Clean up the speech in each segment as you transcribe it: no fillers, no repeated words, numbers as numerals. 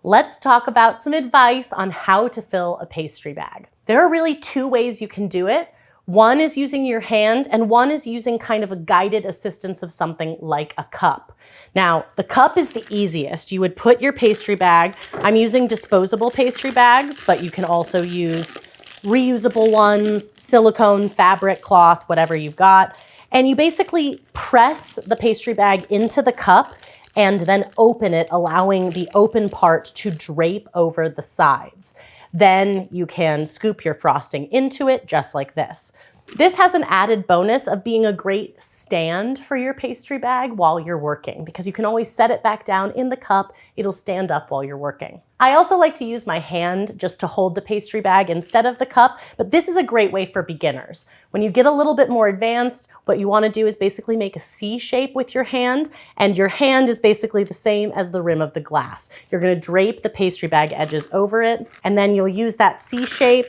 Let's talk about some advice on how to fill a pastry bag. There are really two ways you can do it. One is using your hand, and one is using kind of a guided assistance of something like a cup. Now, the cup is the easiest. You would put your pastry bag, I'm using disposable pastry bags, but you can also use reusable ones, silicone, fabric, cloth, whatever you've got. And you basically press the pastry bag into the cup and then open it, allowing the open part to drape over the sides. Then you can scoop your frosting into it just like this. This has an added bonus of being a great stand for your pastry bag while you're working, because you can always set it back down in the cup. It'll stand up while you're working. I also like to use my hand just to hold the pastry bag instead of the cup, but this is a great way for beginners. When you get a little bit more advanced, what you want to do is basically make a C shape with your hand, and your hand is basically the same as the rim of the glass. You're going to drape the pastry bag edges over it, and then you'll use that C shape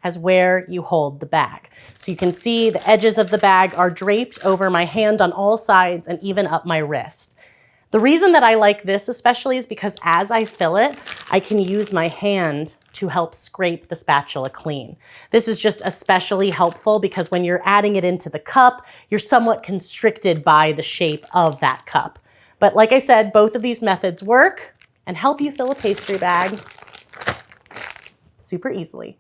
as where you hold the bag. So you can see the edges of the bag are draped over my hand on all sides and even up my wrist. The reason that I like this especially is because as I fill it, I can use my hand to help scrape the spatula clean. This is just especially helpful because when you're adding it into the cup, you're somewhat constricted by the shape of that cup. But like I said, both of these methods work and help you fill a pastry bag super easily.